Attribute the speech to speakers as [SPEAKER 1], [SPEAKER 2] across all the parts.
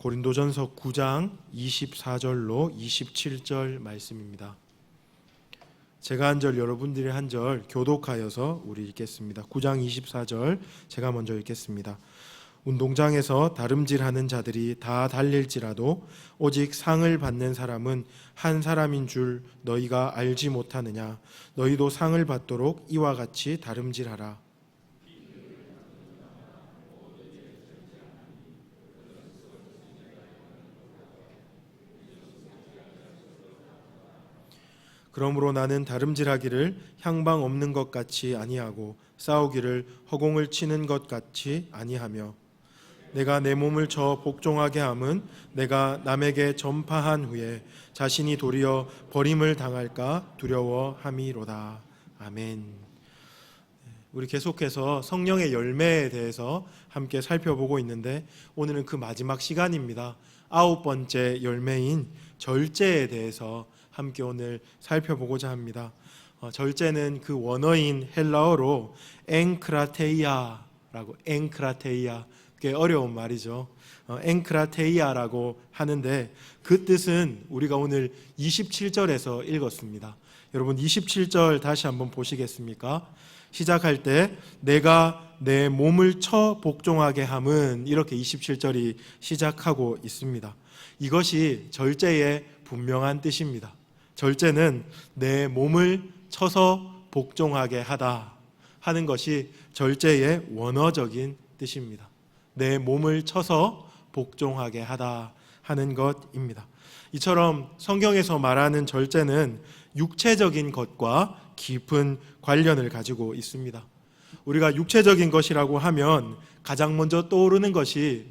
[SPEAKER 1] 고린도전서 9장 24절로 27절 말씀입니다. 제가 한 절, 여러분들이 한 절 교독하여서 우리 읽겠습니다. 9장 24절 제가 먼저 읽겠습니다. 운동장에서 다름질하는 자들이 다 달릴지라도 오직 상을 받는 사람은 한 사람인 줄 너희가 알지 못하느냐. 너희도 상을 받도록 이와 같이 다름질하라. 그러므로 나는 다름질하기를 향방 없는 것 같이 아니하고 싸우기를 허공을 치는 것 같이 아니하며 내가 내 몸을 쳐 복종하게 함은 내가 남에게 전파한 후에 자신이 도리어 버림을 당할까 두려워함이로다. 아멘. 우리 계속해서 성령의 열매에 대해서 함께 살펴보고 있는데 오늘은 그 마지막 시간입니다. 9번째 열매인 절제에 대해서 함께 오늘 살펴보고자 합니다. 절제는 그 원어인 헬라어로 엥크라테이아라고, 엥크라테이아, 꽤 어려운 말이죠. 엥크라테이아라고 하는데 그 뜻은 우리가 오늘 27절에서 읽었습니다. 여러분 27절 다시 한번 보시겠습니까? 시작할 때 내가 내 몸을 쳐 복종하게 함은 이렇게 27절이 시작하고 있습니다. 이것이 절제의 분명한 뜻입니다. 절제는 내 몸을 쳐서 복종하게 하다 하는 것이 절제의 원어적인 뜻입니다. 내 몸을 쳐서 복종하게 하다 하는 것입니다. 이처럼 성경에서 말하는 절제는 육체적인 것과 깊은 관련을 가지고 있습니다. 우리가 육체적인 것이라고 하면 가장 먼저 떠오르는 것이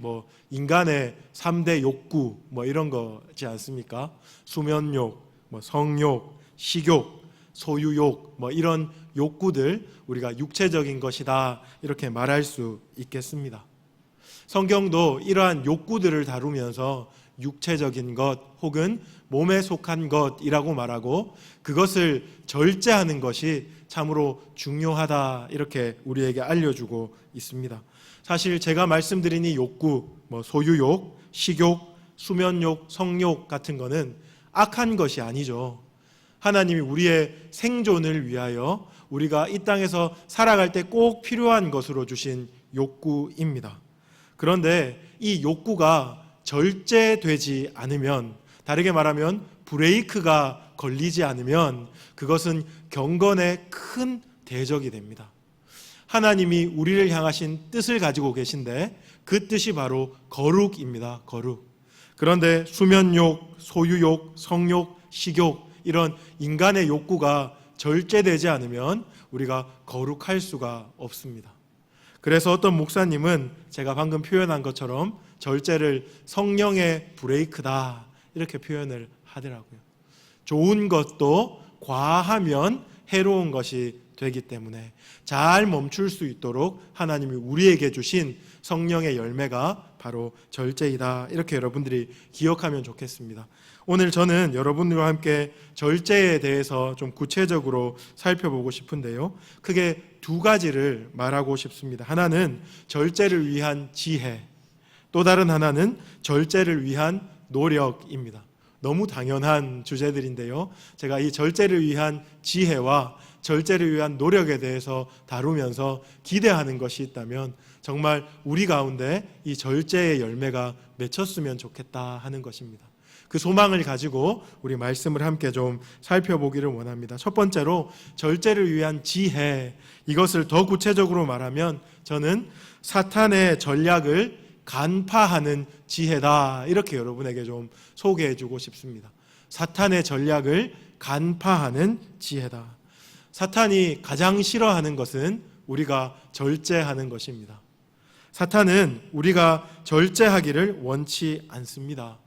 [SPEAKER 1] 인간의 3대 욕구 이런 거지 않습니까? 수면욕, 성욕, 식욕, 소유욕 이런 욕구들 우리가 육체적인 것이다 이렇게 말할 수 있겠습니다. 성경도 이러한 욕구들을 다루면서 육체적인 것 혹은 몸에 속한 것이라고 말하고 그것을 절제하는 것이 참으로 중요하다 이렇게 우리에게 알려주고 있습니다. 사실 제가 말씀드린 이 욕구, 소유욕, 식욕, 수면욕, 성욕 같은 거는 악한 것이 아니죠. 하나님이 우리의 생존을 위하여 우리가 이 땅에서 살아갈 때 꼭 필요한 것으로 주신 욕구입니다. 그런데 이 욕구가 절제되지 않으면, 다르게 말하면 브레이크가 걸리지 않으면 그것은 경건의 큰 대적이 됩니다. 하나님이 우리를 향하신 뜻을 가지고 계신데 그 뜻이 바로 거룩입니다. 거룩. 그런데 수면욕, 소유욕, 성욕, 식욕 이런 인간의 욕구가 절제되지 않으면 우리가 거룩할 수가 없습니다. 그래서 어떤 목사님은 제가 방금 표현한 것처럼 절제를 성령의 브레이크다 이렇게 표현을 하더라고요. 좋은 것도 과하면 해로운 것이 되기 때문에 잘 멈출 수 있도록 하나님이 우리에게 주신 성령의 열매가 바로 절제이다 이렇게 여러분들이 기억하면 좋겠습니다. 오늘 저는 여러분들과 함께 절제에 대해서 좀 구체적으로 살펴보고 싶은데요, 크게 두 가지를 말하고 싶습니다. 하나는 절제를 위한 지혜, 또 다른 하나는 절제를 위한 노력입니다. 너무 당연한 주제들인데요, 제가 이 절제를 위한 지혜와 절제를 위한 노력에 대해서 다루면서 기대하는 것이 있다면 정말 우리 가운데 이 절제의 열매가 맺혔으면 좋겠다 하는 것입니다. 그 소망을 가지고 우리 말씀을 함께 좀 살펴보기를 원합니다. 첫 번째로 절제를 위한 지혜, 이것을 더 구체적으로 말하면 저는 사탄의 전략을 간파하는 지혜다 이렇게 여러분에게 좀 소개해주고 싶습니다. 사탄의 전략을 간파하는 지혜다. 사탄이 가장 싫어하는 것은 우리가 절제하는 것입니다. 사탄은 우리가 절제하기를 원치 않습니다.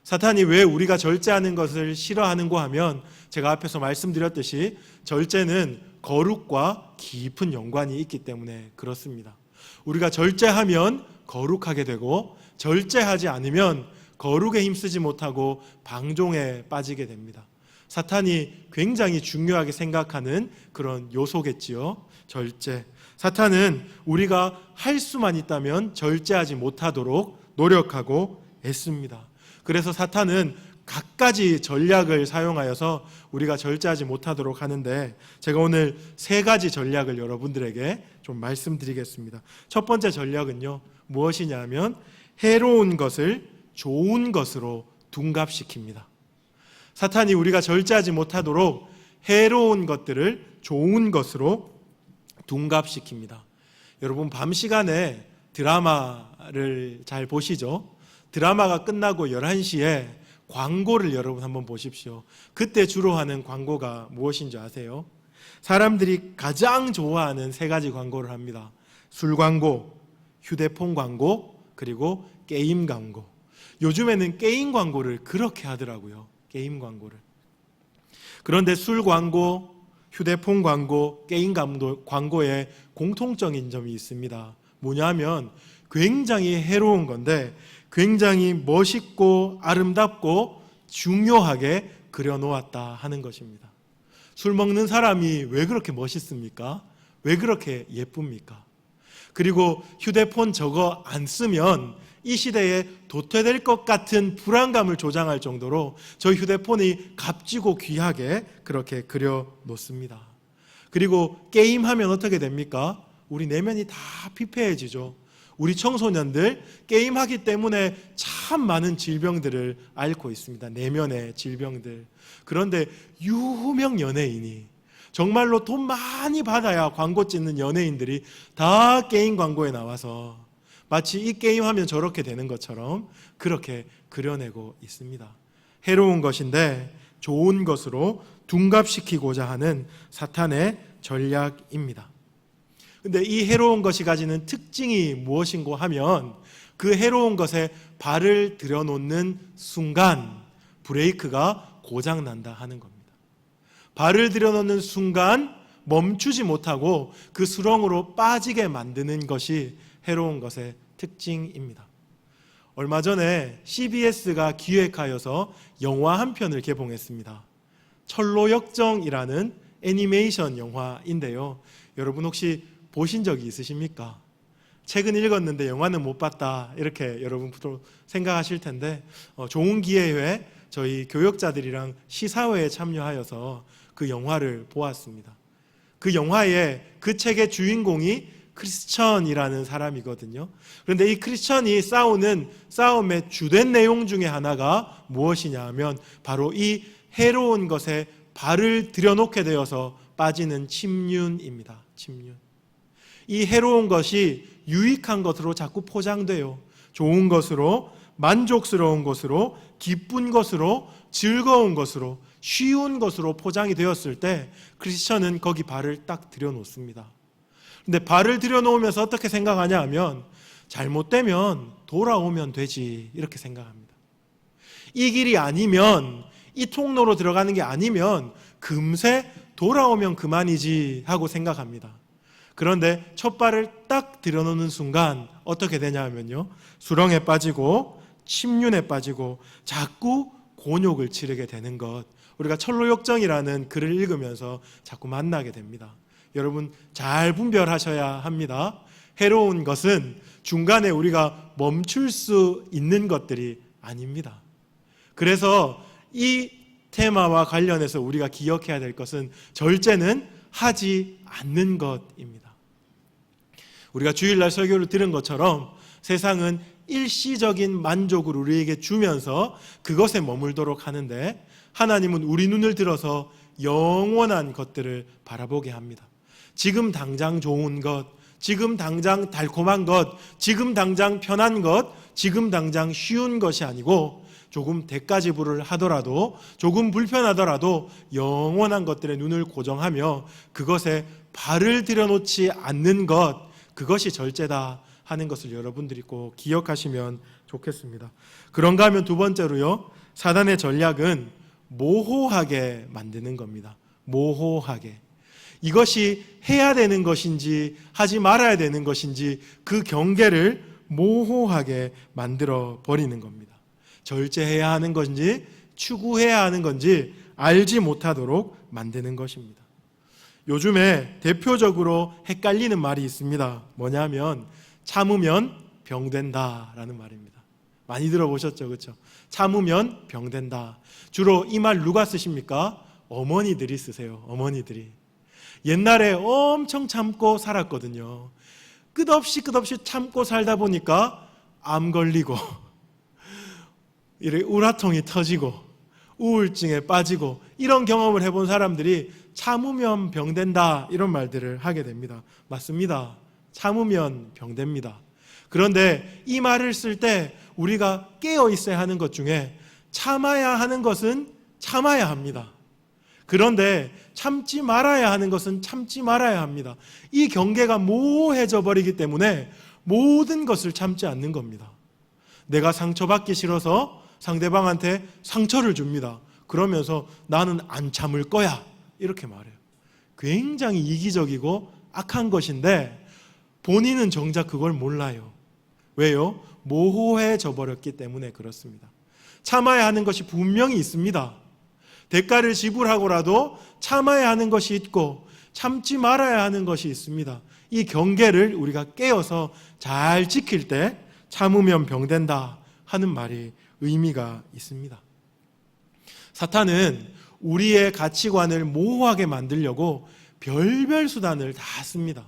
[SPEAKER 1] 사탄이 왜 우리가 절제하는 것을 싫어하는가 하면 제가 앞에서 말씀드렸듯이 절제는 거룩과 깊은 연관이 있기 때문에 그렇습니다. 우리가 절제하면 거룩하게 되고 절제하지 않으면 거룩에 힘쓰지 못하고 방종에 빠지게 됩니다. 사탄이 굉장히 중요하게 생각하는 그런 요소겠지요. 절제. 사탄은 우리가 할 수만 있다면 절제하지 못하도록 노력하고 애씁니다. 그래서 사탄은 갖가지 전략을 사용하여서 우리가 절제하지 못하도록 하는데, 제가 오늘 3가지 전략을 여러분들에게 좀 말씀드리겠습니다. 첫 번째 전략은요, 무엇이냐면 해로운 것을 좋은 것으로 둔갑시킵니다. 사탄이 우리가 절제하지 못하도록 해로운 것들을 좋은 것으로 둔갑시킵니다. 여러분, 밤 시간에 드라마를 잘 보시죠? 드라마가 끝나고 11시에 광고를 여러분 한번 보십시오. 그때 주로 하는 광고가 무엇인지 아세요? 사람들이 가장 좋아하는 3가지 광고를 합니다. 술 광고, 휴대폰 광고, 그리고 게임 광고. 요즘에는 게임 광고를 그렇게 하더라고요. 게임 광고를. 그런데 술 광고, 휴대폰 광고, 게임 광고에 공통적인 점이 있습니다. 뭐냐면 굉장히 해로운 건데 굉장히 멋있고 아름답고 중요하게 그려놓았다 하는 것입니다. 술 먹는 사람이 왜 그렇게 멋있습니까? 왜 그렇게 예쁩니까? 그리고 휴대폰 저거 안 쓰면 이 시대에 도태될 것 같은 불안감을 조장할 정도로 저 휴대폰이 값지고 귀하게 그렇게 그려놓습니다. 그리고 게임하면 어떻게 됩니까? 우리 내면이 다 피폐해지죠. 우리 청소년들 게임하기 때문에 참 많은 질병들을 앓고 있습니다. 내면의 질병들. 그런데 유명 연예인이, 정말로 돈 많이 받아야 광고 찍는 연예인들이 다 게임 광고에 나와서 마치 이 게임하면 저렇게 되는 것처럼 그렇게 그려내고 있습니다. 해로운 것인데 좋은 것으로 둔갑시키고자 하는 사탄의 전략입니다. 근데 이 해로운 것이 가지는 특징이 무엇인고 하면 그 해로운 것에 발을 들여놓는 순간 브레이크가 고장난다 하는 겁니다. 발을 들여놓는 순간 멈추지 못하고 그 수렁으로 빠지게 만드는 것이 해로운 것의 특징입니다. 얼마 전에 CBS가 기획하여서 영화 한 편을 개봉했습니다. 철로역정이라는 애니메이션 영화인데요. 여러분 혹시 보신 적이 있으십니까? 책은 읽었는데 영화는 못 봤다, 이렇게 여러분 생각하실 텐데 좋은 기회에 저희 교역자들이랑 시사회에 참여하여서 그 영화를 보았습니다. 그 영화에 그 책의 주인공이 크리스천이라는 사람이거든요. 그런데 이 크리스천이 싸우는 싸움의 주된 내용 중에 하나가 무엇이냐 하면 바로 이 해로운 것에 발을 들여놓게 되어서 빠지는 침륜입니다. 침륜. 이 해로운 것이 유익한 것으로 자꾸 포장돼요. 좋은 것으로, 만족스러운 것으로, 기쁜 것으로, 즐거운 것으로, 쉬운 것으로 포장이 되었을 때 크리스천은 거기 발을 딱 들여놓습니다. 근데 발을 들여놓으면서 어떻게 생각하냐 하면 잘못되면 돌아오면 되지, 이렇게 생각합니다. 이 길이 아니면, 이 통로로 들어가는 게 아니면 금세 돌아오면 그만이지 하고 생각합니다. 그런데 첫 발을 딱 들여놓는 순간 어떻게 되냐 하면요, 수렁에 빠지고 침륜에 빠지고 자꾸 곤욕을 치르게 되는 것, 우리가 철로역정이라는 글을 읽으면서 자꾸 만나게 됩니다. 여러분 잘 분별하셔야 합니다. 해로운 것은 중간에 우리가 멈출 수 있는 것들이 아닙니다. 그래서 이 테마와 관련해서 우리가 기억해야 될 것은 절제는 하지 않는 것입니다. 우리가 주일날 설교를 들은 것처럼 세상은 일시적인 만족을 우리에게 주면서 그것에 머물도록 하는데 하나님은 우리 눈을 들어서 영원한 것들을 바라보게 합니다. 지금 당장 좋은 것, 지금 당장 달콤한 것, 지금 당장 편한 것, 지금 당장 쉬운 것이 아니고 조금 대가지불을 하더라도, 조금 불편하더라도 영원한 것들의 눈을 고정하며 그것에 발을 들여놓지 않는 것, 그것이 절제다 하는 것을 여러분들이 꼭 기억하시면 좋겠습니다. 그런가 하면 두 번째로요, 사단의 전략은 모호하게 만드는 겁니다. 모호하게. 이것이 해야 되는 것인지 하지 말아야 되는 것인지 그 경계를 모호하게 만들어 버리는 겁니다. 절제해야 하는 건지 추구해야 하는 건지 알지 못하도록 만드는 것입니다. 요즘에 대표적으로 헷갈리는 말이 있습니다. 뭐냐면 참으면 병된다라는 말입니다. 많이 들어보셨죠, 그렇죠? 참으면 병된다. 주로 이 말 누가 쓰십니까? 어머니들이 쓰세요. 어머니들이. 옛날에 엄청 참고 살았거든요. 끝없이 참고 살다 보니까 암 걸리고 이렇게 우라통이 터지고 우울증에 빠지고 이런 경험을 해본 사람들이 참으면 병된다 이런 말들을 하게 됩니다. 맞습니다. 참으면 병됩니다. 그런데 이 말을 쓸 때 우리가 깨어 있어야 하는 것 중에 참아야 하는 것은 참아야 합니다. 그런데 참지 말아야 하는 것은 참지 말아야 합니다. 이 경계가 모호해져 버리기 때문에 모든 것을 참지 않는 겁니다. 내가 상처받기 싫어서 상대방한테 상처를 줍니다. 그러면서 나는 안 참을 거야 이렇게 말해요. 굉장히 이기적이고 악한 것인데 본인은 정작 그걸 몰라요. 왜요? 모호해져 버렸기 때문에 그렇습니다. 참아야 하는 것이 분명히 있습니다. 대가를 지불하고라도 참아야 하는 것이 있고 참지 말아야 하는 것이 있습니다. 이 경계를 우리가 깨어서 잘 지킬 때 참으면 병된다 하는 말이 의미가 있습니다. 사탄은 우리의 가치관을 모호하게 만들려고 별별 수단을 다 씁니다.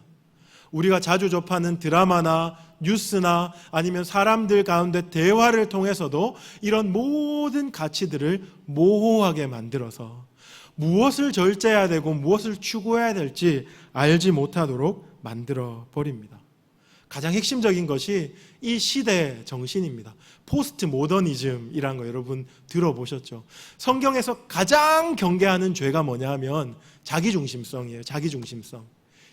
[SPEAKER 1] 우리가 자주 접하는 드라마나 뉴스나 아니면 사람들 가운데 대화를 통해서도 이런 모든 가치들을 모호하게 만들어서 무엇을 절제해야 되고 무엇을 추구해야 될지 알지 못하도록 만들어 버립니다. 가장 핵심적인 것이 이 시대의 정신입니다. 포스트 모더니즘이라는 거 여러분 들어보셨죠? 성경에서 가장 경계하는 죄가 뭐냐 하면 자기중심성이에요. 자기중심성.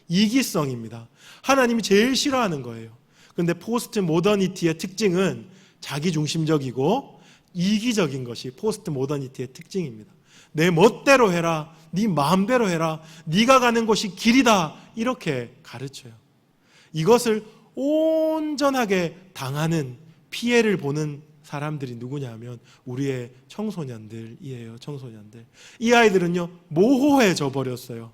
[SPEAKER 1] 이기성입니다. 하나님이 제일 싫어하는 거예요. 그런데 포스트 모더니티의 특징은 자기중심적이고 이기적인 것이 포스트 모더니티의 특징입니다. 내 멋대로 해라, 네 마음대로 해라, 네가 가는 곳이 길이다 이렇게 가르쳐요. 이것을 온전하게 당하는 피해를 보는 사람들이 누구냐 하면 우리의 청소년들이에요. 청소년들. 이 아이들은요 모호해져 버렸어요.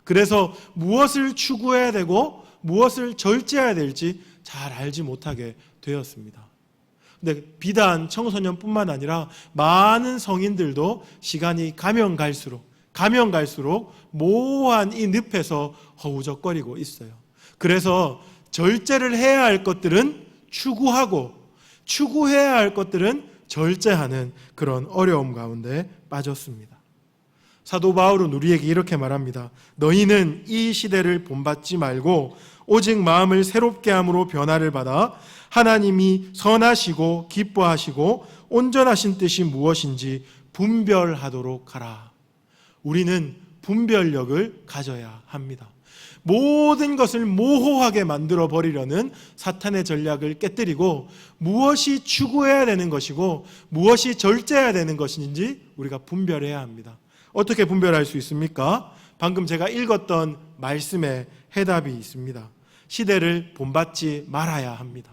[SPEAKER 1] 그래서 무엇을 추구해야 되고 무엇을 절제해야 될지 잘 알지 못하게 되었습니다. 근데 비단 청소년뿐만 아니라 많은 성인들도 시간이 가면 갈수록 모호한 이 늪에서 허우적거리고 있어요. 그래서 절제를 해야 할 것들은 추구하고 추구해야 할 것들은 절제하는 그런 어려움 가운데 빠졌습니다. 사도 바울은 우리에게 이렇게 말합니다. 너희는 이 시대를 본받지 말고 오직 마음을 새롭게 함으로 변화를 받아 하나님이 선하시고 기뻐하시고 온전하신 뜻이 무엇인지 분별하도록 하라. 우리는 분별력을 가져야 합니다. 모든 것을 모호하게 만들어 버리려는 사탄의 전략을 깨뜨리고 무엇이 추구해야 되는 것이고 무엇이 절제해야 되는 것인지 우리가 분별해야 합니다. 어떻게 분별할 수 있습니까? 방금 제가 읽었던 말씀에 해답이 있습니다. 시대를 본받지 말아야 합니다.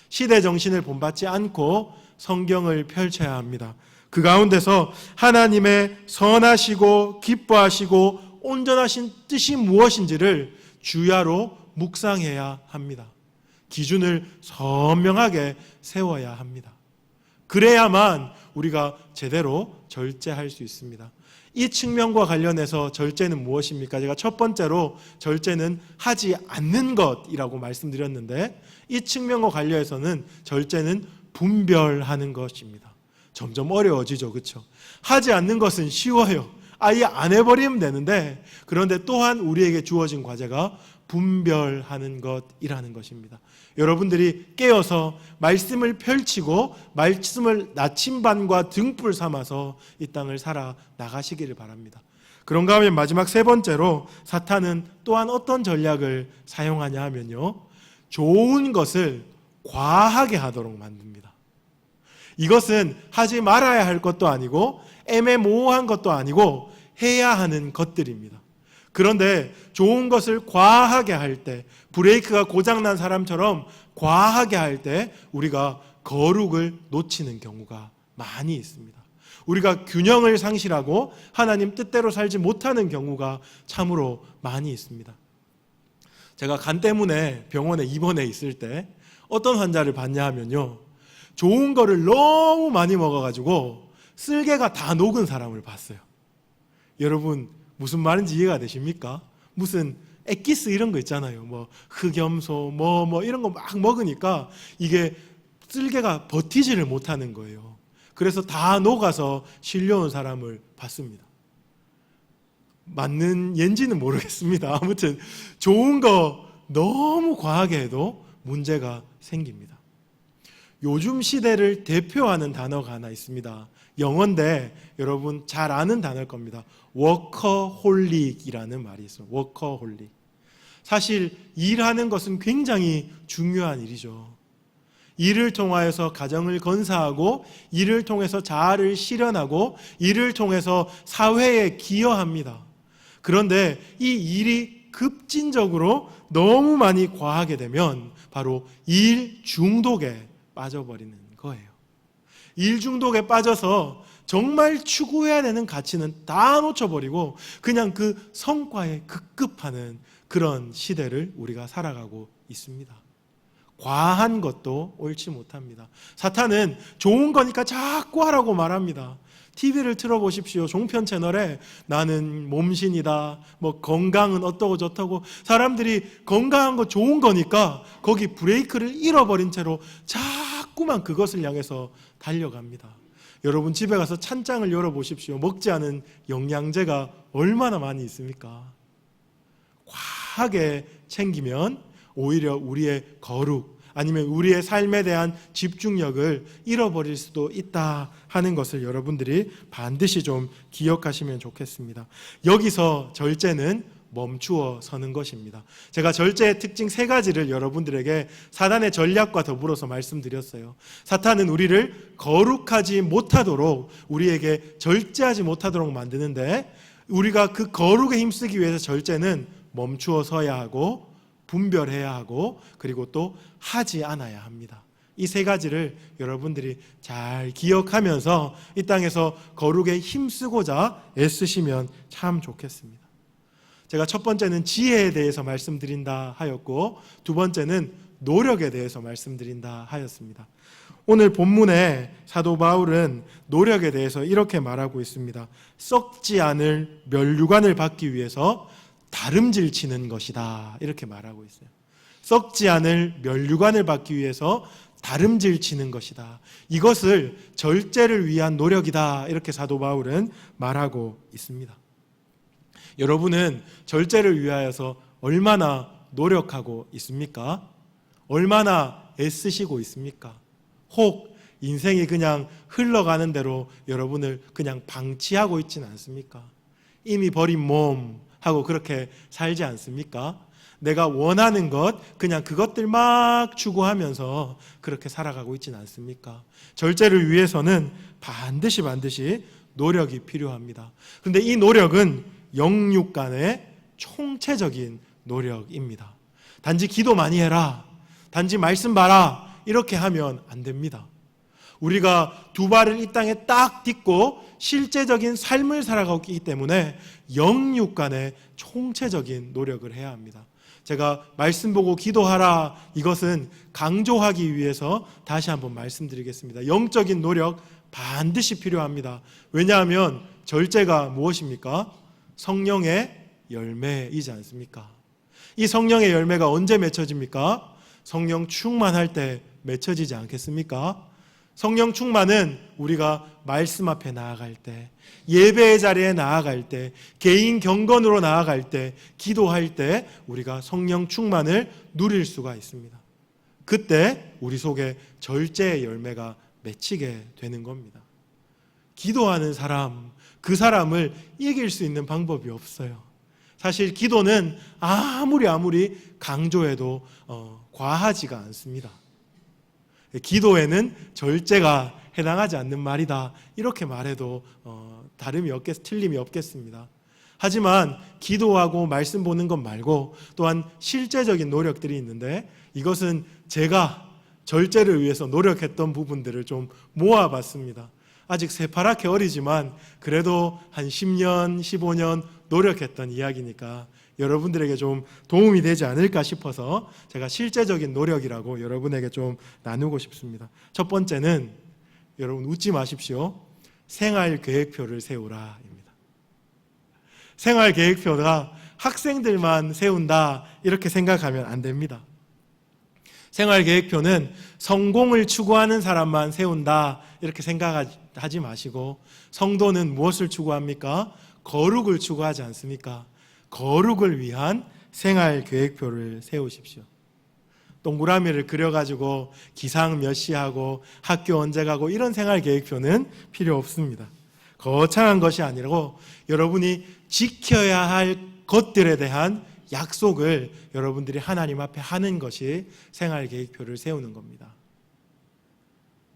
[SPEAKER 1] 시대 정신을 본받지 않고 성경을 펼쳐야 합니다. 그 가운데서 하나님의 선하시고 기뻐하시고 온전하신 뜻이 무엇인지를 주야로 묵상해야 합니다. 기준을 선명하게 세워야 합니다. 그래야만 우리가 제대로 절제할 수 있습니다. 이 측면과 관련해서 절제는 무엇입니까? 제가 첫 번째로 절제는 하지 않는 것이라고 말씀드렸는데 이 측면과 관련해서는 절제는 분별하는 것입니다. 점점 어려워지죠, 그렇죠? 하지 않는 것은 쉬워요. 아예 안 해버리면 되는데 그런데 또한 우리에게 주어진 과제가 분별하는 것이라는 것입니다. 여러분들이 깨어서 말씀을 펼치고 말씀을 나침반과 등불 삼아서 이 땅을 살아 나가시기를 바랍니다. 그런가 하면 마지막 세 번째로 사탄은 또한 어떤 전략을 사용하냐 하면요, 좋은 것을 과하게 하도록 만듭니다. 이것은 하지 말아야 할 것도 아니고 애매모호한 것도 아니고 해야 하는 것들입니다. 그런데 좋은 것을 과하게 할 때, 브레이크가 고장난 사람처럼 과하게 할 때 우리가 거룩을 놓치는 경우가 많이 있습니다. 우리가 균형을 상실하고 하나님 뜻대로 살지 못하는 경우가 참으로 많이 있습니다. 제가 간 때문에 병원에 입원해 있을 때 어떤 환자를 봤냐 하면요, 좋은 거를 너무 많이 먹어가지고 쓸개가 다 녹은 사람을 봤어요. 여러분 무슨 말인지 이해가 되십니까? 무슨 엑기스 이런 거 있잖아요. 뭐 흑염소 뭐 이런 거 막 먹으니까 이게 쓸개가 버티지를 못하는 거예요. 그래서 다 녹아서 실려온 사람을 봤습니다. 맞는 옌지는 모르겠습니다. 아무튼 좋은 거 너무 과하게 해도 문제가 생깁니다. 요즘 시대를 대표하는 단어가 하나 있습니다. 영어인데 여러분 잘 아는 단어일 겁니다. 워커홀릭이라는 말이 있어요. 워커홀릭. 사실 일하는 것은 굉장히 중요한 일이죠. 일을 통하여서 가정을 건사하고 일을 통해서 자아를 실현하고 일을 통해서 사회에 기여합니다. 그런데 이 일이 급진적으로 너무 많이 과하게 되면 바로 일 중독에 빠져버리는 거예요. 일 중독에 빠져서 정말 추구해야 되는 가치는 다 놓쳐버리고 그냥 그 성과에 급급하는 그런 시대를 우리가 살아가고 있습니다. 과한 것도 옳지 못합니다. 사탄은 좋은 거니까 자꾸 하라고 말합니다. TV를 틀어보십시오. 종편 채널에 나는 몸신이다, 뭐 건강은 어떠고 저떠고, 사람들이 건강한 거 좋은 거니까 거기 브레이크를 잃어버린 채로 자꾸만 그것을 향해서 달려갑니다. 여러분 집에 가서 찬장을 열어보십시오. 먹지 않은 영양제가 얼마나 많이 있습니까? 과하게 챙기면 오히려 우리의 거룩 아니면 우리의 삶에 대한 집중력을 잃어버릴 수도 있다 하는 것을 여러분들이 반드시 좀 기억하시면 좋겠습니다. 여기서 절제는 멈추어 서는 것입니다. 제가 절제의 특징 3가지를 여러분들에게 사단의 전략과 더불어서 말씀드렸어요. 사탄은 우리를 거룩하지 못하도록, 우리에게 절제하지 못하도록 만드는데, 우리가 그 거룩에 힘쓰기 위해서 절제는 멈추어 서야 하고 분별해야 하고 그리고 또 하지 않아야 합니다. 이 3가지를 여러분들이 잘 기억하면서 이 땅에서 거룩에 힘쓰고자 애쓰시면 참 좋겠습니다. 제가 첫 번째는 지혜에 대해서 말씀드린다 하였고, 두 번째는 노력에 대해서 말씀드린다 하였습니다. 오늘 본문에 사도 바울은 노력에 대해서 이렇게 말하고 있습니다. 썩지 않을 면류관을 받기 위해서 다름질 치는 것이다, 이렇게 말하고 있어요. 썩지 않을 면류관을 받기 위해서 다름질 치는 것이다. 이것을 절제를 위한 노력이다, 이렇게 사도 바울은 말하고 있습니다. 여러분은 절제를 위하여서 얼마나 노력하고 있습니까? 얼마나 애쓰시고 있습니까? 혹 인생이 그냥 흘러가는 대로 여러분을 그냥 방치하고 있지는 않습니까? 이미 버린 몸 하고 그렇게 살지 않습니까? 내가 원하는 것, 그냥 그것들 막 추구하면서 그렇게 살아가고 있지는 않습니까? 절제를 위해서는 반드시 노력이 필요합니다. 그런데 이 노력은 영육 간의 총체적인 노력입니다. 단지 기도 많이 해라, 단지 말씀 봐라, 이렇게 하면 안 됩니다. 우리가 두 발을 이 땅에 딱 딛고 실제적인 삶을 살아가고 있기 때문에 영육 간의 총체적인 노력을 해야 합니다. 제가 말씀 보고 기도하라, 이것은 강조하기 위해서 다시 한번 말씀드리겠습니다. 영적인 노력 반드시 필요합니다. 왜냐하면 절제가 무엇입니까? 성령의 열매이지 않습니까? 이 성령의 열매가 언제 맺혀집니까? 성령 충만할 때 맺혀지지 않겠습니까? 성령 충만은 우리가 말씀 앞에 나아갈 때, 예배의 자리에 나아갈 때, 개인 경건으로 나아갈 때, 기도할 때 우리가 성령 충만을 누릴 수가 있습니다. 그때 우리 속에 절제의 열매가 맺히게 되는 겁니다. 기도하는 사람, 그 사람을 이길 수 있는 방법이 없어요. 사실 기도는 아무리 강조해도 과하지가 않습니다. 기도에는 절제가 해당하지 않는 말이다, 이렇게 말해도 틀림이 없겠습니다. 하지만 기도하고 말씀 보는 것 말고 또한 실제적인 노력들이 있는데, 이것은 제가 절제를 위해서 노력했던 부분들을 좀 모아봤습니다. 아직 새파랗게 어리지만 그래도 한 10년, 15년 노력했던 이야기니까 여러분들에게 좀 도움이 되지 않을까 싶어서 제가 실제적인 노력이라고 여러분에게 좀 나누고 싶습니다. 첫 번째는 여러분 웃지 마십시오. 생활계획표를 세우라입니다. 생활계획표가 학생들만 세운다 이렇게 생각하면 안 됩니다. 생활계획표는 성공을 추구하는 사람만 세운다 이렇게 생각하지 마시고 성도는 무엇을 추구합니까? 거룩을 추구하지 않습니까? 거룩을 위한 생활계획표를 세우십시오. 동그라미를 그려가지고 기상 몇 시 하고 학교 언제 가고 이런 생활계획표는 필요 없습니다. 거창한 것이 아니고 여러분이 지켜야 할 것들에 대한 약속을 여러분들이 하나님 앞에 하는 것이 생활계획표를 세우는 겁니다.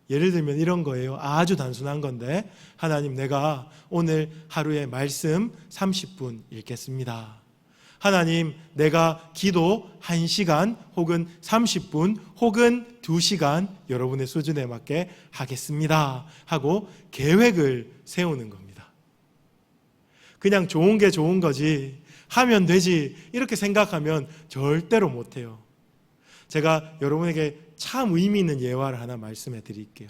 [SPEAKER 1] 예를 들면 이런 거예요. 아주 단순한 건데 하나님 내가 오늘 하루에 말씀 30분 읽겠습니다. 하나님 내가 기도 1시간 혹은 30분 혹은 2시간 여러분의 수준에 맞게 하겠습니다 하고 계획을 세우는 겁니다. 그냥 좋은 게 좋은 거지 하면 되지 이렇게 생각하면 절대로 못해요. 제가 여러분에게 참 의미 있는 예화를 하나 말씀해 드릴게요.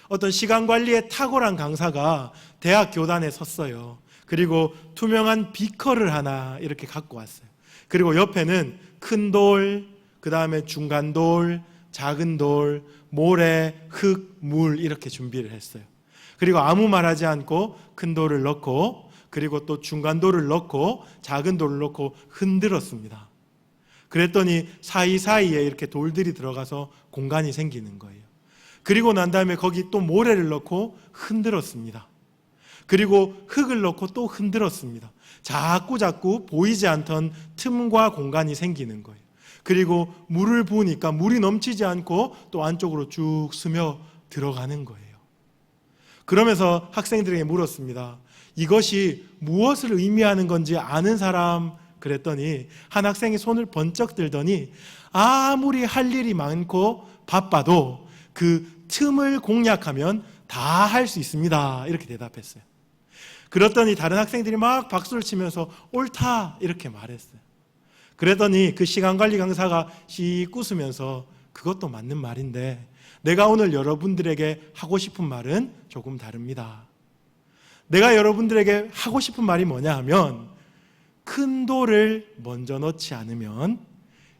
[SPEAKER 1] 어떤 시간 관리에 탁월한 강사가 대학 교단에 섰어요. 그리고 투명한 비커를 하나 이렇게 갖고 왔어요. 그리고 옆에는 큰 돌, 그 다음에 중간 돌, 작은 돌, 모래, 흙, 물 이렇게 준비를 했어요. 그리고 아무 말하지 않고 큰 돌을 넣고 그리고 또 중간 돌을 넣고 작은 돌을 넣고 흔들었습니다. 그랬더니 사이사이에 이렇게 돌들이 들어가서 공간이 생기는 거예요. 그리고 난 다음에 거기 또 모래를 넣고 흔들었습니다. 그리고 흙을 넣고 또 흔들었습니다. 자꾸 보이지 않던 틈과 공간이 생기는 거예요. 그리고 물을 부으니까 물이 넘치지 않고 또 안쪽으로 쭉 스며 들어가는 거예요. 그러면서 학생들에게 물었습니다. 이것이 무엇을 의미하는 건지 아는 사람? 그랬더니 한 학생이 손을 번쩍 들더니 아무리 할 일이 많고 바빠도 그 틈을 공략하면 다 할 수 있습니다. 이렇게 대답했어요. 그랬더니 다른 학생들이 막 박수를 치면서 옳다 이렇게 말했어요. 그랬더니 그 시간관리 강사가 씩 웃으면서 그것도 맞는 말인데 내가 오늘 여러분들에게 하고 싶은 말은 조금 다릅니다. 내가 여러분들에게 하고 싶은 말이 뭐냐 하면 큰 돌을 먼저 넣지 않으면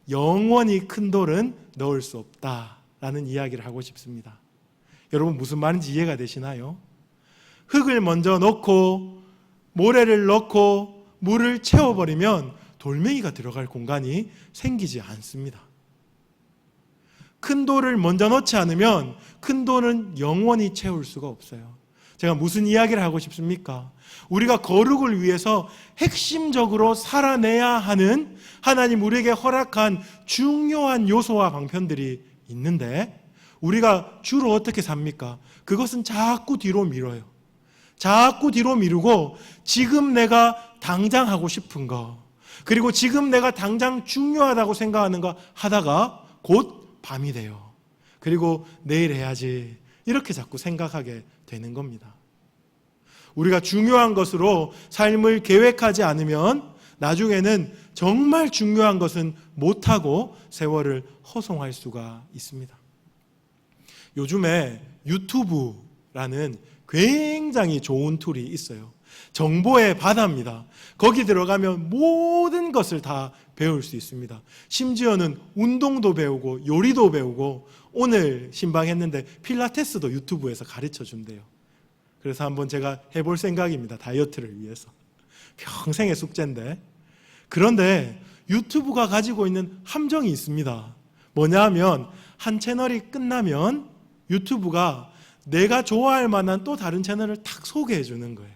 [SPEAKER 1] 영원히 큰 돌은 넣을 수 없다라는 이야기를 하고 싶습니다. 여러분 무슨 말인지 이해가 되시나요? 흙을 먼저 넣고 모래를 넣고 물을 채워버리면 돌멩이가 들어갈 공간이 생기지 않습니다. 큰 돌을 먼저 넣지 않으면 큰 돌은 영원히 채울 수가 없어요. 제가 무슨 이야기를 하고 싶습니까? 우리가 거룩을 위해서 핵심적으로 살아내야 하는 하나님 우리에게 허락한 중요한 요소와 방편들이 있는데 우리가 주로 어떻게 삽니까? 그것은 자꾸 뒤로 미뤄요. 자꾸 뒤로 미루고 지금 내가 당장 하고 싶은 거 그리고 지금 내가 당장 중요하다고 생각하는 거 하다가 곧 밤이 돼요. 그리고 내일 해야지 이렇게 자꾸 생각하게 되는 겁니다. 우리가 중요한 것으로 삶을 계획하지 않으면 나중에는 정말 중요한 것은 못하고 세월을 허송할 수가 있습니다. 요즘에 유튜브라는 굉장히 좋은 툴이 있어요. 정보의 바다입니다. 거기 들어가면 모든 것을 다 배울 수 있습니다. 심지어는 운동도 배우고 요리도 배우고 오늘 신방했는데 필라테스도 유튜브에서 가르쳐 준대요. 그래서 한번 제가 해볼 생각입니다. 다이어트를 위해서. 평생의 숙제인데. 그런데 유튜브가 가지고 있는 함정이 있습니다. 뭐냐 하면 한 채널이 끝나면 유튜브가 내가 좋아할 만한 또 다른 채널을 탁 소개해 주는 거예요.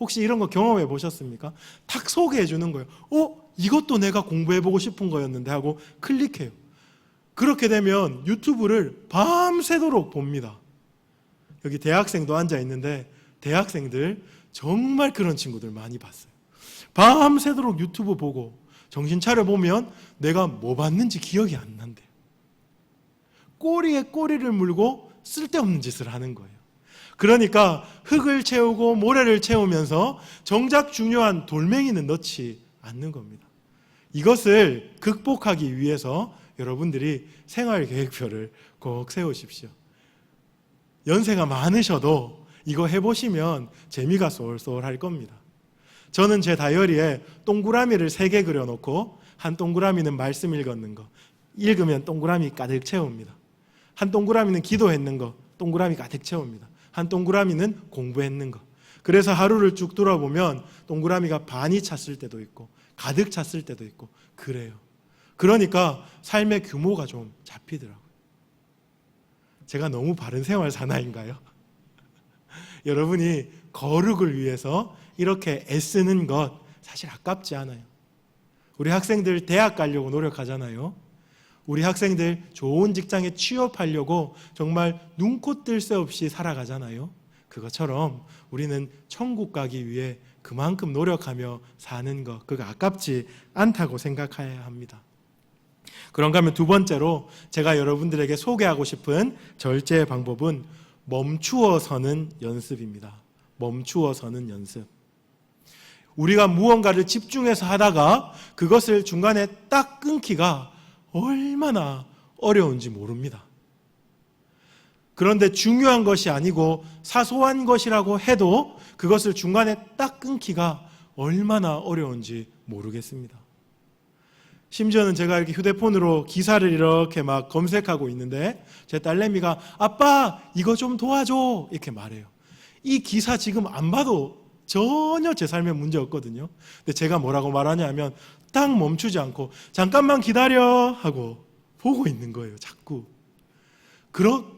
[SPEAKER 1] 혹시 이런 거 경험해 보셨습니까? 탁 소개해 주는 거예요. 이것도 내가 공부해 보고 싶은 거였는데 하고 클릭해요. 그렇게 되면 유튜브를 밤새도록 봅니다. 여기 대학생도 앉아 있는데 대학생들 정말 그런 친구들 많이 봤어요. 밤새도록 유튜브 보고 정신 차려 보면 내가 뭐 봤는지 기억이 안 난대요. 꼬리에 꼬리를 물고 쓸데없는 짓을 하는 거예요. 그러니까 흙을 채우고 모래를 채우면서 정작 중요한 돌멩이는 넣지 않는 겁니다. 이것을 극복하기 위해서 여러분들이 생활계획표를 꼭 세우십시오. 연세가 많으셔도 이거 해보시면 재미가 쏠쏠할 겁니다. 저는 제 다이어리에 동그라미를 3개 그려놓고 한 동그라미는 말씀 읽었는 거, 읽으면 동그라미 가득 채웁니다. 한 동그라미는 기도했는 거, 동그라미 가득 채웁니다. 한 동그라미는 공부했는 거. 그래서 하루를 쭉 돌아보면 동그라미가 반이 찼을 때도 있고 가득 찼을 때도 있고 그래요. 그러니까 삶의 규모가 좀 잡히더라고요. 제가 너무 바른 생활 사나인가요? 여러분이 거룩을 위해서 이렇게 애쓰는 것 사실 아깝지 않아요. 우리 학생들 대학 가려고 노력하잖아요. 우리 학생들 좋은 직장에 취업하려고 정말 눈코 뜰 새 없이 살아가잖아요. 그것처럼 우리는 천국 가기 위해 그만큼 노력하며 사는 것, 그거 아깝지 않다고 생각해야 합니다. 그런가 하면 두 번째로 제가 여러분들에게 소개하고 싶은 절제 방법은 멈추어 서는 연습입니다. 멈추어 서는 연습. 우리가 무언가를 집중해서 하다가 그것을 중간에 딱 끊기가 얼마나 어려운지 모릅니다. 그런데 중요한 것이 아니고 사소한 것이라고 해도 그것을 중간에 딱 끊기가 얼마나 어려운지 모르겠습니다. 심지어는 제가 이렇게 휴대폰으로 기사를 이렇게 막 검색하고 있는데 제 딸내미가 아빠 이거 좀 도와줘 이렇게 말해요. 이 기사 지금 안 봐도 전혀 제 삶에 문제 없거든요. 근데 제가 뭐라고 말하냐 하면 딱 멈추지 않고 잠깐만 기다려 하고 보고 있는 거예요. 자꾸.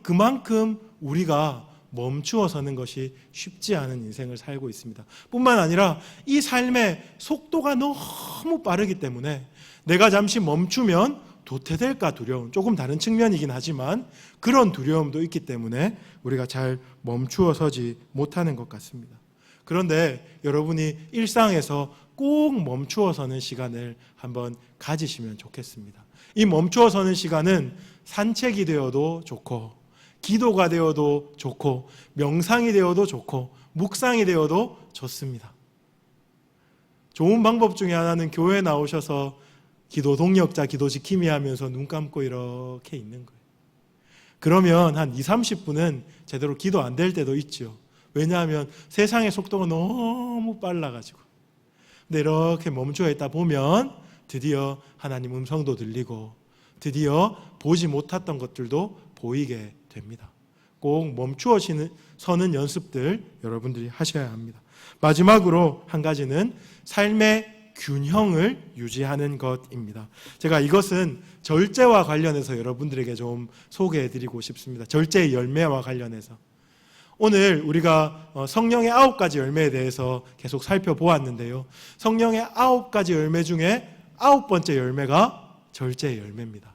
[SPEAKER 1] 그만큼 우리가 멈추어 서는 것이 쉽지 않은 인생을 살고 있습니다. 뿐만 아니라 이 삶의 속도가 너무 빠르기 때문에 내가 잠시 멈추면 도태될까 두려운, 조금 다른 측면이긴 하지만 그런 두려움도 있기 때문에 우리가 잘 멈추어 서지 못하는 것 같습니다. 그런데 여러분이 일상에서 꼭 멈추어 서는 시간을 한번 가지시면 좋겠습니다. 이 멈추어 서는 시간은 산책이 되어도 좋고 기도가 되어도 좋고 명상이 되어도 좋고 묵상이 되어도 좋습니다. 좋은 방법 중에 하나는 교회에 나오셔서 기도 동역자, 기도 지킴이 하면서 눈 감고 이렇게 있는 거예요. 그러면 한 20-30분은 제대로 기도 안 될 때도 있죠. 왜냐하면 세상의 속도가 너무 빨라가지고. 근데 이렇게 멈추어 있다 보면 드디어 하나님 음성도 들리고 드디어 보지 못했던 것들도 보이게 됩니다. 꼭 멈추어 서는 연습들 여러분들이 하셔야 합니다. 마지막으로 한 가지는 삶의 균형을 유지하는 것입니다. 제가 이것은 절제와 관련해서 여러분들에게 좀 소개해드리고 싶습니다. 절제의 열매와 관련해서. 오늘 우리가 성령의 9가지 열매에 대해서 계속 살펴보았는데요. 성령의 9가지 열매 중에 9번째 열매가 절제의 열매입니다.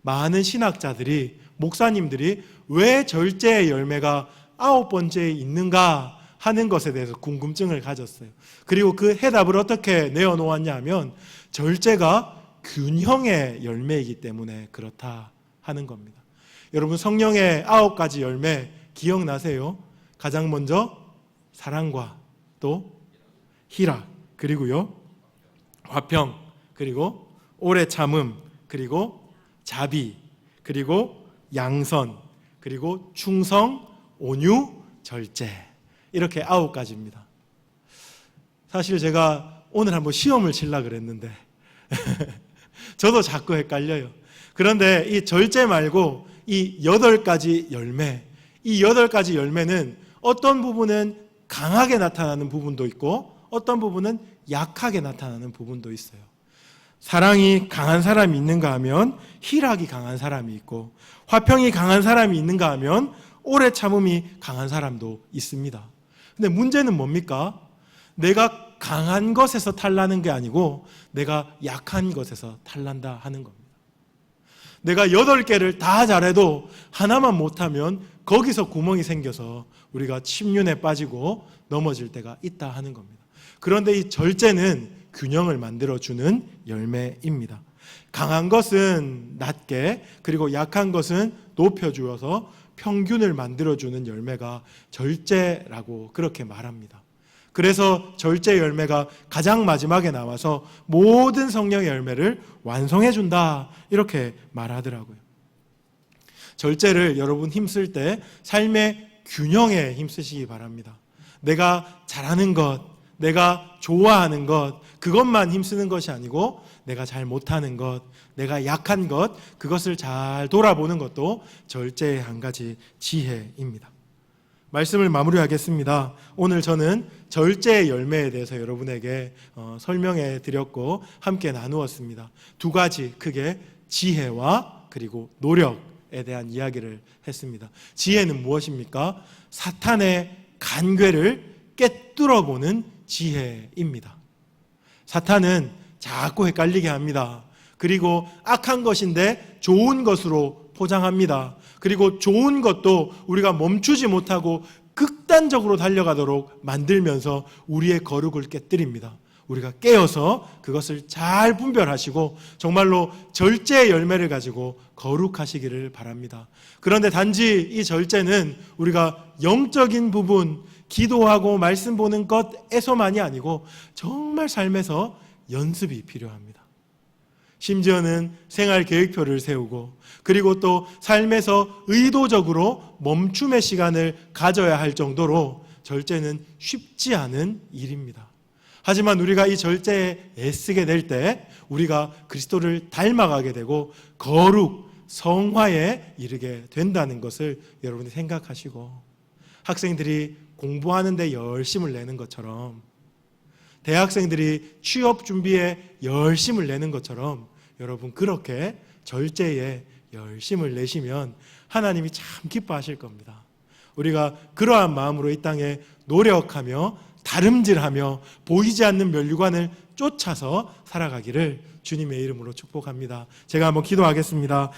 [SPEAKER 1] 많은 신학자들이, 목사님들이 왜 절제의 열매가 9번째에 있는가 하는 것에 대해서 궁금증을 가졌어요. 그리고 그 해답을 어떻게 내어놓았냐 하면 절제가 균형의 열매이기 때문에 그렇다 하는 겁니다. 여러분 성령의 9가지 열매 기억나세요? 가장 먼저 사랑과 또 희락, 그리고요 화평, 그리고 오래 참음, 그리고 자비, 그리고 양선, 그리고 충성, 온유, 절제. 이렇게 9가지입니다. 사실 제가 오늘 한번 시험을 치려고 그랬는데 저도 자꾸 헷갈려요. 그런데 이 절제 말고 이 8가지 열매, 이 8가지 열매는 어떤 부분은 강하게 나타나는 부분도 있고 어떤 부분은 약하게 나타나는 부분도 있어요. 사랑이 강한 사람이 있는가 하면 희락이 강한 사람이 있고 화평이 강한 사람이 있는가 하면 오래 참음이 강한 사람도 있습니다. 근데 문제는 뭡니까? 내가 강한 것에서 탈나는 게 아니고 내가 약한 것에서 탈난다 하는 겁니다. 내가 8개를 다 잘해도 하나만 못하면 거기서 구멍이 생겨서 우리가 침륜에 빠지고 넘어질 때가 있다 하는 겁니다. 그런데 이 절제는 균형을 만들어주는 열매입니다. 강한 것은 낮게, 그리고 약한 것은 높여주어서 평균을 만들어주는 열매가 절제라고 그렇게 말합니다. 그래서 절제 열매가 가장 마지막에 나와서 모든 성령의 열매를 완성해 준다, 이렇게 말하더라고요. 절제를 여러분 힘쓸 때 삶의 균형에 힘쓰시기 바랍니다. 내가 잘하는 것, 내가 좋아하는 것, 그것만 힘쓰는 것이 아니고 내가 잘 못하는 것, 내가 약한 것, 그것을 잘 돌아보는 것도 절제의 한 가지 지혜입니다. 말씀을 마무리하겠습니다. 오늘 저는 절제의 열매에 대해서 여러분에게 설명해 드렸고 함께 나누었습니다. 두 가지 크게 지혜와 그리고 노력에 대한 이야기를 했습니다. 지혜는 무엇입니까? 사탄의 간궤를 깨뚫어보는 지혜입니다. 사탄은 자꾸 헷갈리게 합니다. 그리고 악한 것인데 좋은 것으로 포장합니다. 그리고 좋은 것도 우리가 멈추지 못하고 극단적으로 달려가도록 만들면서 우리의 거룩을 깨뜨립니다. 우리가 깨어서 그것을 잘 분별하시고 정말로 절제의 열매를 가지고 거룩하시기를 바랍니다. 그런데 단지 이 절제는 우리가 영적인 부분, 기도하고 말씀 보는 것에서만이 아니고 정말 삶에서 연습이 필요합니다. 심지어는 생활 계획표를 세우고 그리고 또 삶에서 의도적으로 멈춤의 시간을 가져야 할 정도로 절제는 쉽지 않은 일입니다. 하지만 우리가 이 절제에 애쓰게 될 때 우리가 그리스도를 닮아가게 되고 거룩, 성화에 이르게 된다는 것을 여러분이 생각하시고, 학생들이 공부하는데 열심을 내는 것처럼, 대학생들이 취업 준비에 열심을 내는 것처럼 여러분 그렇게 절제에 열심을 내시면 하나님이 참 기뻐하실 겁니다. 우리가 그러한 마음으로 이 땅에 노력하며 다름질하며 보이지 않는 면류관을 쫓아서 살아가기를 주님의 이름으로 축복합니다. 제가 한번 기도하겠습니다.